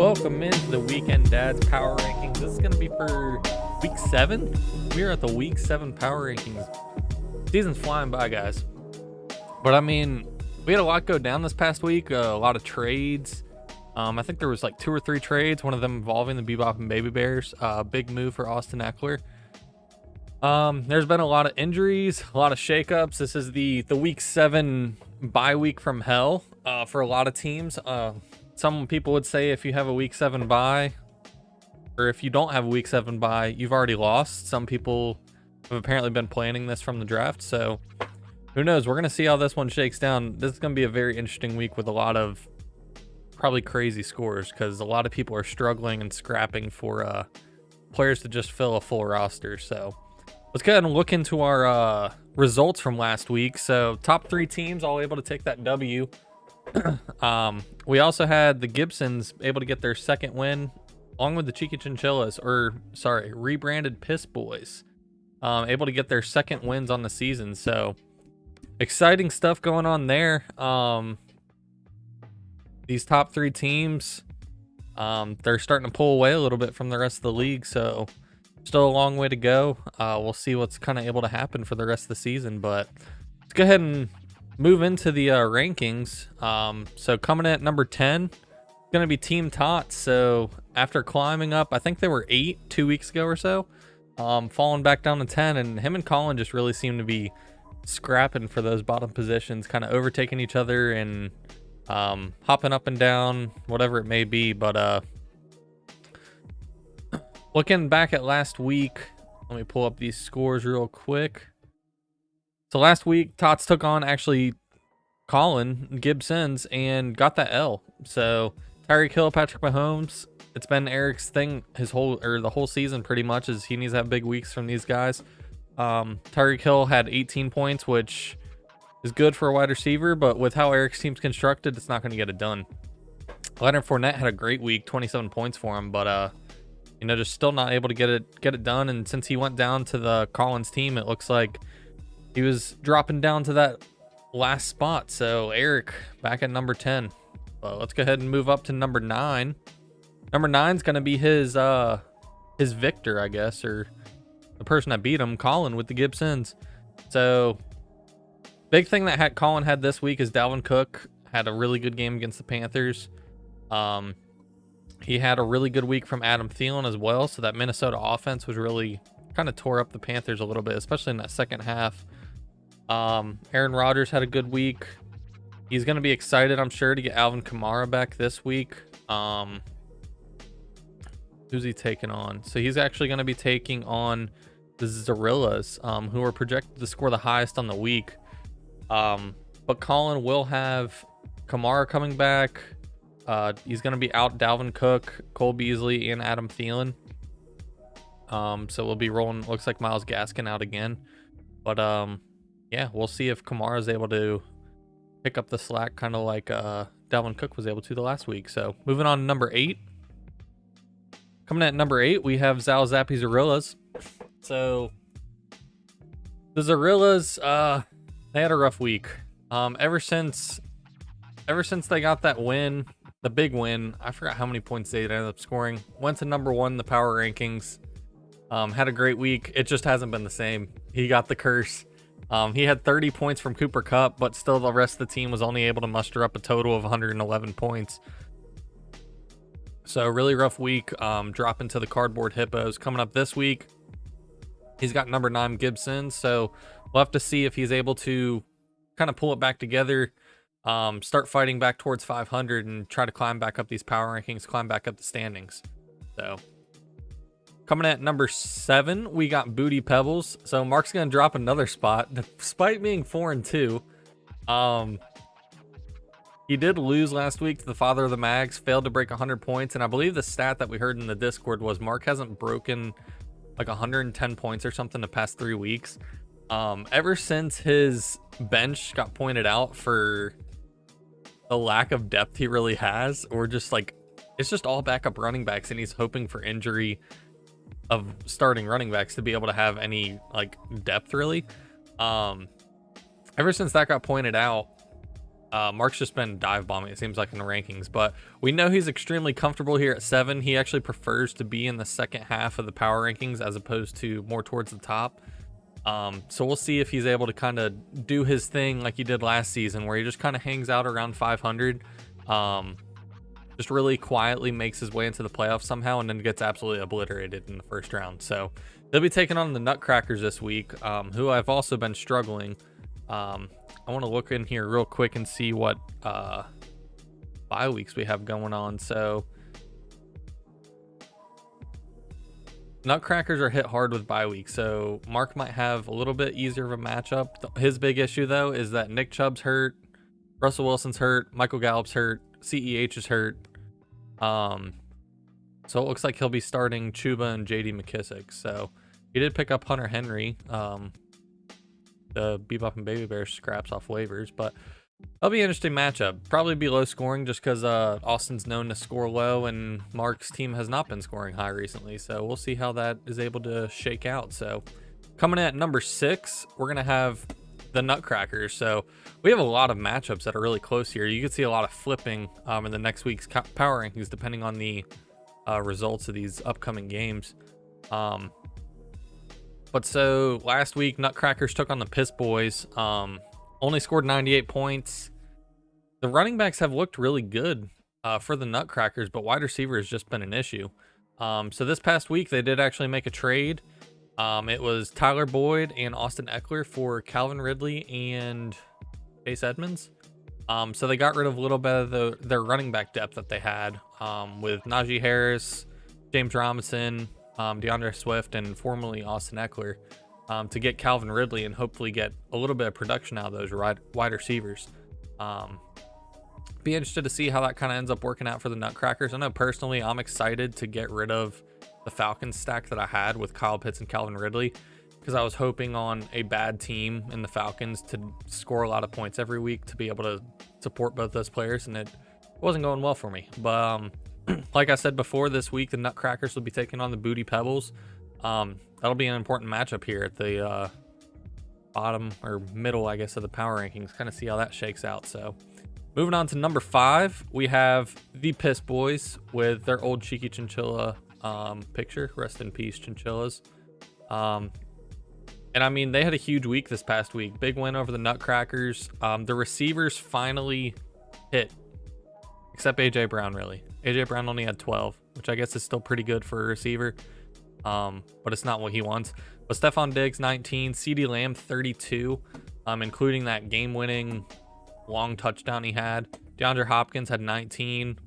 Welcome into the Weekend Dads Power Rankings. This is going to be for week 7. We are at the week 7 power rankings. Season's flying by, guys. But I mean, we had a lot go down this past week. A lot of trades. I think there was like 2 or 3 trades, one of them involving the Bebop and Baby Bears. Big move for Austin Eckler. There's been a lot of injuries, a lot of shakeups. This is the week 7 bye week from hell for a lot of teams. Some people would say if you have a week 7 bye, or if you don't have a week 7 bye, you've already lost. Some people have apparently been planning this from the draft, so who knows? We're going to see how this one shakes down. This is going to be a very interesting week with a lot of probably crazy scores because a lot of people are struggling and scrapping for players to just fill a full roster. So let's go ahead and look into our results from last week. So top 3 teams all able to take that W. We also had the Gibsons able to get their second win, along with the Chinchillas, rebranded Piss Boys, able to get their second wins on the season. So exciting stuff going on there. These top 3 teams, they're starting to pull away a little bit from the rest of the league. So still a long way to go. We'll see what's kind of able to happen for the rest of the season, but let's go ahead and move into the rankings. So coming in at number 10, going to be Team Tots. So after climbing up, I think they were 8 2 weeks ago or so, falling back down to 10, and him and Colin just really seem to be scrapping for those bottom positions, kind of overtaking each other and hopping up and down, whatever it may be. But looking back at last week, let me pull up these scores real quick. So last week, Tots took on actually Colin Gibsons and got that L. So Tyreek Hill, Patrick Mahomes, it's been Eric's thing the whole season pretty much, is he needs to have big weeks from these guys. Tyreek Hill had 18 points, which is good for a wide receiver, but with how Eric's team's constructed, it's not going to get it done. Leonard Fournette had a great week, 27 points for him, but just still not able to get it done. And since he went down to the Collins team, it looks like he was dropping down to that last spot. So Eric back at number 10. Well, let's go ahead and move up to number 9. Number 9 is going to be his victor, I guess, or the person that beat him, Colin with the Gibsons. So big thing that Colin had this week is Dalvin Cook had a really good game against the Panthers. He had a really good week from Adam Thielen as well. So that Minnesota offense was really kind of tore up the Panthers a little bit, especially in that second half. Aaron Rodgers had a good week. He's going to be excited, I'm sure, to get Alvin Kamara back this week. Who's he taking on? So he's actually going to be taking on the Zorillas, who are projected to score the highest on the week. But Colin will have Kamara coming back. He's going to be out Dalvin Cook, Cole Beasley, and Adam Thielen. So we'll be rolling, looks like Myles Gaskin out again. But yeah, we'll see if Kamara is able to pick up the slack, kind of like Dalvin Cook was able to the last week. So moving on to number 8. Coming at number 8, we have Zal Zappy Zorillas. So the Zorillas, they had a rough week. Ever since they got that win, the big win, I forgot how many points they ended up scoring. Went to number 1 in the power rankings. Had a great week. It just hasn't been the same. He got the curse. He had 30 points from Cooper Kupp, but still the rest of the team was only able to muster up a total of 111 points. So really rough week. Dropping to the cardboard Hippos. Coming up this week, he's got number 9 Gibson. So we'll have to see if he's able to kind of pull it back together, start fighting back towards 500 and try to climb back up these power rankings, climb back up the standings. So coming at number 7, we got Booty Pebbles. So Mark's going to drop another spot, despite being 4-2. He did lose last week to the father of the Mags, failed to break 100 points. And I believe the stat that we heard in the Discord was Mark hasn't broken like 110 points or something the past 3 weeks. Ever since his bench got pointed out for the lack of depth he really has, or just like, it's just all backup running backs and he's hoping for injury of starting running backs to be able to have any like depth really. Ever since that got pointed out, Mark's just been dive bombing, it seems like, in the rankings, but we know he's extremely comfortable here at 7. He actually prefers to be in the second half of the power rankings as opposed to more towards the top. So we'll see if he's able to kind of do his thing like he did last season, where he just kind of hangs out around 500, just really quietly makes his way into the playoffs somehow, and then gets absolutely obliterated in the first round. So they'll be taking on the Nutcrackers this week, who I've also been struggling. I want to look in here real quick and see what bye weeks we have going on. So Nutcrackers are hit hard with bye weeks, so Mark might have a little bit easier of a matchup. His big issue, though, is that Nick Chubb's hurt, Russell Wilson's hurt, Michael Gallup's hurt, CEH is hurt. So it looks like he'll be starting Chuba and JD McKissick. So he did pick up Hunter Henry, the Bebop and Baby Bear scraps off waivers, but that'll be an interesting matchup. Probably be low scoring just because Austin's known to score low and Mark's team has not been scoring high recently. So we'll see how that is able to shake out. So coming in at number 6, we're going to have the Nutcrackers. So we have a lot of matchups that are really close here. You could see a lot of flipping in the next week's power rankings depending on the results of these upcoming games. But so last week, Nutcrackers took on the Piss Boys. Only scored 98 points. The running backs have looked really good for the Nutcrackers, but wide receiver has just been an issue. So this past week, they did actually make a trade. It was Tyler Boyd and Austin Eckler for Calvin Ridley and Chase Edmonds. So they got rid of a little bit of their running back depth that they had with Najee Harris, James Robinson, DeAndre Swift, and formerly Austin Eckler, to get Calvin Ridley and hopefully get a little bit of production out of those wide receivers. Be interested to see how that kind of ends up working out for the Nutcrackers. I know personally I'm excited to get rid of the Falcons stack that I had with Kyle Pitts and Calvin Ridley, because I was hoping on a bad team in the Falcons to score a lot of points every week to be able to support both those players, and it wasn't going well for me. But like I said before, this week the Nutcrackers will be taking on the Booty Pebbles. That'll be an important matchup here at the bottom or middle, I guess, of the power rankings. Kind of see how that shakes out. So moving on to number 5, we have the Piss Boys with their old cheeky chinchilla picture. Rest in peace, Chinchillas. And I mean, they had a huge week this past week. Big win over the Nutcrackers. The receivers finally hit, except AJ Brown, really. AJ Brown only had 12, which I guess is still pretty good for a receiver, but it's not what he wants. But Stephon Diggs 19, CeeDee Lamb 32, including that game-winning long touchdown he had. DeAndre Hopkins had 19.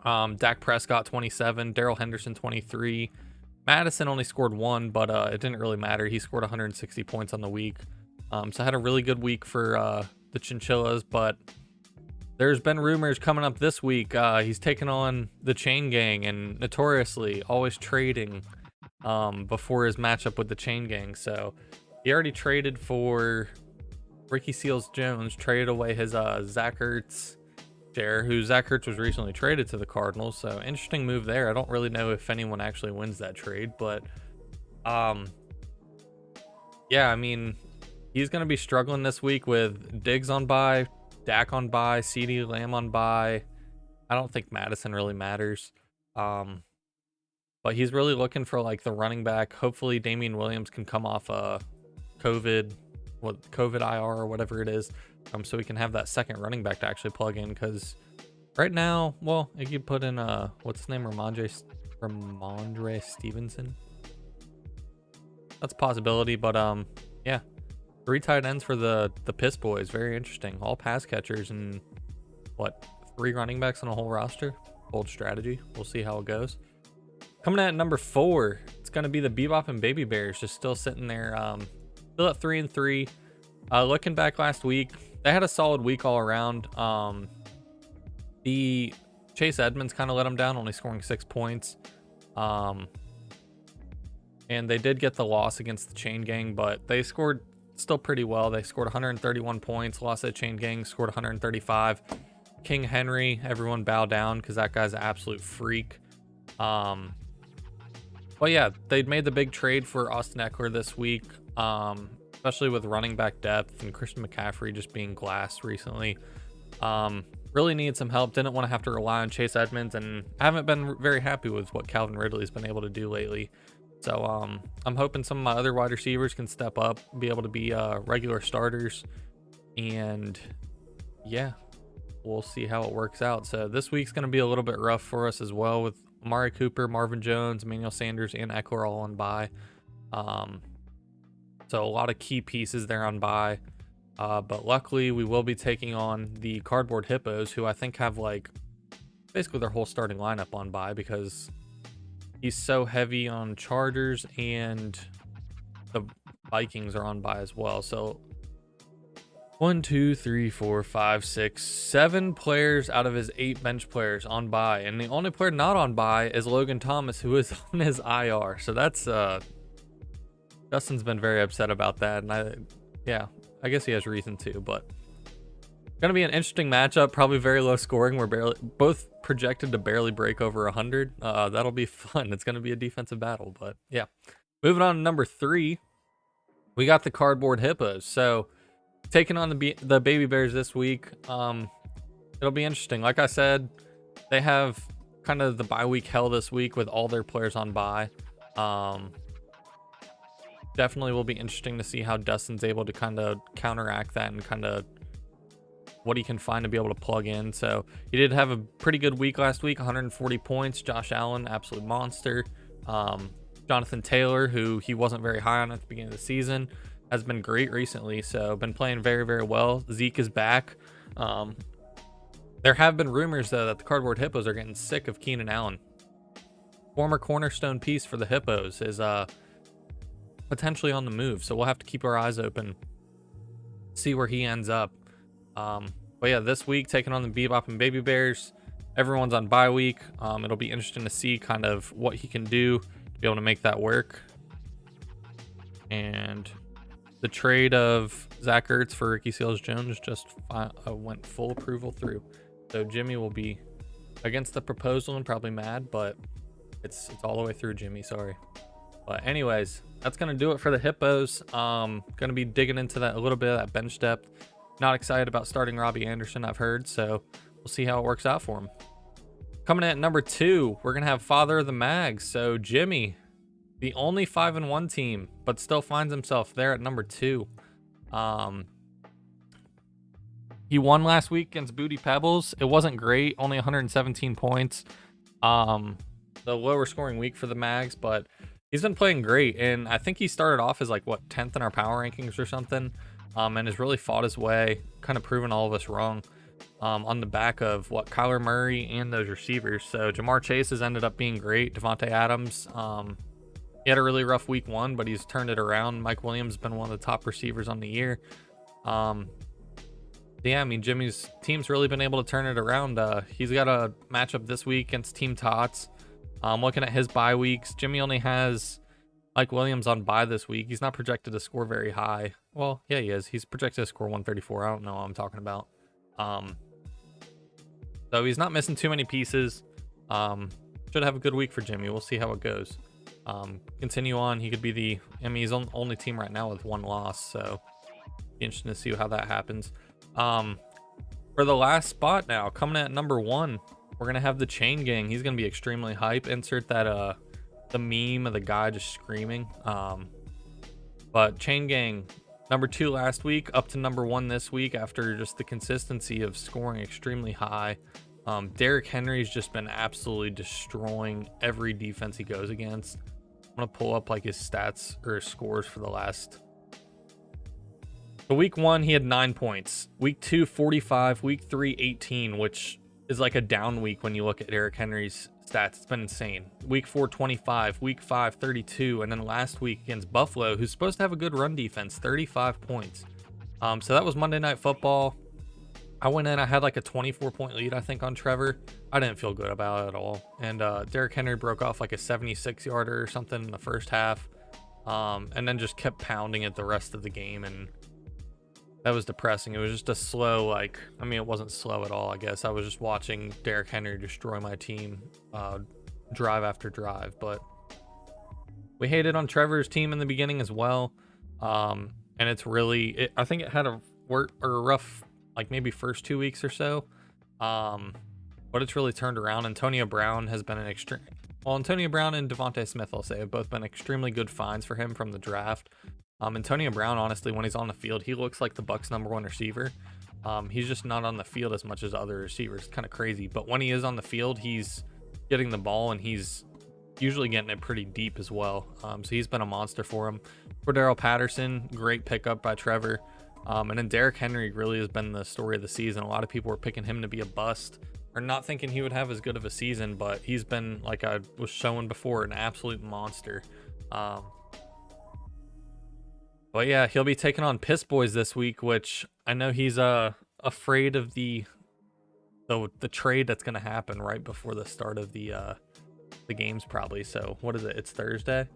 Dak Prescott 27, Darrell Henderson 23. Madison only scored 1, but it didn't really matter. He scored 160 points on the week. So I had a really good week for the Chinchillas, but there's been rumors coming up this week. He's taking on the Chain Gang, and notoriously always trading before his matchup with the Chain Gang. So he already traded for Ricky Seals-Jones, traded away his Zach Ertz share, who Zach Ertz was recently traded to the Cardinals. So interesting move there. I don't really know if anyone actually wins that trade, but yeah, I mean, he's going to be struggling this week with Diggs on bye, Dak on bye, CeeDee Lamb on bye. I don't think Madison really matters. But he's really looking for like the running back. Hopefully Damian Williams can come off COVID IR or whatever it is, so we can have that second running back to actually plug in, because right now, well, if you put in what's his name, Ramondre Stevenson, that's a possibility. But yeah, 3 tight ends for the Piss Boys, very interesting. All pass catchers and 3 running backs on a whole roster. Bold strategy. We'll see how it goes. Coming at number 4, it's going to be the Bebop and Baby Bears, just still sitting there, still at 3-3. Looking back last week, they had a solid week all around. The Chase Edmonds kind of let them down, only scoring 6 points. And they did get the loss against the Chain Gang, but they scored still pretty well. They scored 131 points. Lost to the Chain Gang, scored 135. King Henry, everyone bow down because that guy's an absolute freak. But yeah, they'd made the big trade for Austin Eckler this week, especially with running back depth and Christian McCaffrey just being glass recently. Really need some help. Didn't want to have to rely on Chase Edmonds, and I haven't been very happy with what Calvin Ridley's been able to do lately. So I'm hoping some of my other wide receivers can step up, be able to be regular starters, and yeah, we'll see how it works out. So this week's going to be a little bit rough for us as well, with Amari Cooper, Marvin Jones, Emmanuel Sanders, and Eckler all on bye. So a lot of key pieces there on bye. But luckily, we will be taking on the Cardboard Hippos, who I think have like basically their whole starting lineup on bye, because he's so heavy on Chargers, and the Vikings are on bye as well. So 1, 2, 3, 4, 5, 6, 7 players out of his 8 bench players on bye, and the only player not on bye is Logan Thomas, who is on his IR. So that's Dustin's been very upset about that, and I guess he has reason to. But gonna be an interesting matchup, probably very low scoring. We're both projected to barely break over 100. That'll be fun. It's gonna be a defensive battle. But yeah, moving on to number 3, we got the Cardboard Hippos. So taking on the Baby Bears this week. It'll be interesting. Like I said, they have kind of the bye week hell this week with all their players on bye. Definitely will be interesting to see how Dustin's able to kind of counteract that, and kind of what he can find to be able to plug in. So he did have a pretty good week last week, 140 points. Josh Allen, absolute monster. Jonathan Taylor, who he wasn't very high on at the beginning of the season, has been great recently. So been playing very, very well. Zeke is back. There have been rumors, though, that the Cardboard Hippos are getting sick of Keenan Allen. Former cornerstone piece for the Hippos is potentially on the move, so we'll have to keep our eyes open, see where he ends up. But yeah, this week taking on the Bebop and Baby Bears. Everyone's on bye week. It'll be interesting to see kind of what he can do to be able to make that work. And the trade of Zach Ertz for Ricky Seals-Jones just went full approval through. So Jimmy will be against the proposal and probably mad, but it's all the way through, Jimmy. Sorry. But anyways, that's going to do it for the Hippos. Going to be digging into that a little bit of that bench depth. Not excited about starting Robbie Anderson, I've heard. So we'll see how it works out for him. Coming in at number 2, we're going to have Father of the Mags. So Jimmy, the only 5-1 team, but still finds himself there at number 2. He won last week against Booty Pebbles. It wasn't great, only 117 points. The lower scoring week for the Mags, but he's been playing great, and I think he started off as like 10th in our power rankings or something, and has really fought his way, kind of proven all of us wrong, on the back of Kyler Murray and those receivers. So Jamar Chase has ended up being great. Devontae Adams, he had a really rough week 1, but he's turned it around. Mike Williams has been one of the top receivers on the year. Yeah, I mean, Jimmy's team's really been able to turn it around. He's got a matchup this week against Team Tots. Looking at his bye weeks, Jimmy only has Mike Williams on bye this week. He's not projected to score very high. Well, yeah, he is. He's projected to score 134. I don't know what I'm talking about. So he's not missing too many pieces. Should have a good week for Jimmy. We'll see how it goes. Continue on. He could be he's on only team right now with 1 loss. So be interesting to see how that happens. For the last spot now, coming at number 1, we're going to have the Chain Gang. He's going to be extremely hype. Insert that, the meme of the guy just screaming. But Chain Gang, number 2 last week, up to number 1 this week after just the consistency of scoring extremely high. Derrick Henry's just been absolutely destroying every defense he goes against. I'm going to pull up like his stats or his scores for the last. So week 1, he had 9 points. Week 2, 45. Week 3, 18, which is like a down week when you look at Derrick Henry's stats. It's been insane. Week 4, 25. Week 5, 32. And then last week against Buffalo, who's supposed to have a good run defense, 35 points. So that was Monday Night Football. I went in, I had like a 24-point lead, I think, on Trevor. I didn't feel good about it at all. And Derrick Henry broke off like a 76-yarder or something in the first half. And then just kept pounding it the rest of the game. And that was depressing. It was just a slow, it wasn't slow at all, I guess. I was just watching Derrick Henry destroy my team drive after drive. But we hated on Trevor's team in the beginning as well. And it's really, I think it had a rough like maybe first 2 weeks or so. But it's really turned around. Antonio Brown has been an extreme. Well, Antonio Brown and Devontae Smith, I'll say, have both been extremely good finds for him from the draft. Antonio Brown, honestly, when he's on the field, he looks like the Bucs' #1 receiver. He's just not on the field as much as other receivers. Kind of crazy. But when he is on the field, he's getting the ball and he's usually getting it pretty deep as well. So he's been a monster for him. Cordero Patterson, great pickup by Trevor. And then Derrick Henry really has been the story of the season. A lot of people were picking him to be a bust or not thinking he would have as good of a season, but he's been, like I was showing before, an absolute monster. But yeah, he'll be taking on Piss Boys this week, which I know he's afraid of the trade that's going to happen right before the start of the games probably. So what is it? It's Thursday.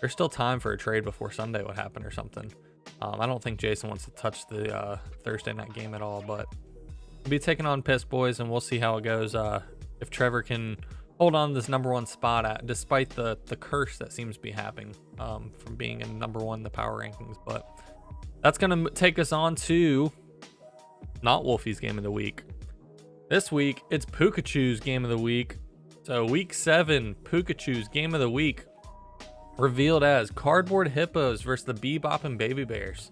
There's still time for a trade before Sunday would happen or something. I don't think Jason wants to touch the Thursday night game at all, but we'll be taking on Piss Boys, and we'll see how it goes. If Trevor can hold on to this #1 spot despite the curse that seems to be happening from being in #1 in the power rankings. But that's going to take us on to not Wolfie's game of the week. This week, it's Pikachu's game of the week. So week 7, Pikachu's game of the week revealed as Cardboard Hippos versus the Bebop and Baby Bears.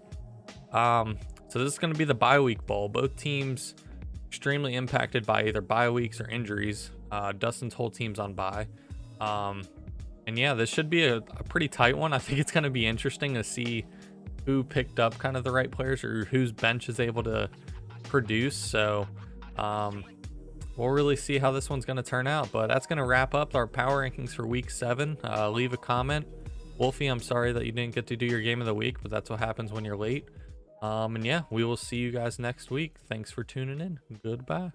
So this is going to be the bye week bowl. Both teams extremely impacted by either bye weeks or injuries. Dustin's whole team's on bye. And yeah, this should be a pretty tight one. I think it's going to be interesting to see who picked up kind of the right players or whose bench is able to produce. So we'll really see how this one's going to turn out. But that's going to wrap up our power rankings for week 7. Leave a comment. Wolfie, I'm sorry that you didn't get to do your game of the week, but that's what happens when you're late. And yeah, we will see you guys next week. Thanks for tuning in. Goodbye.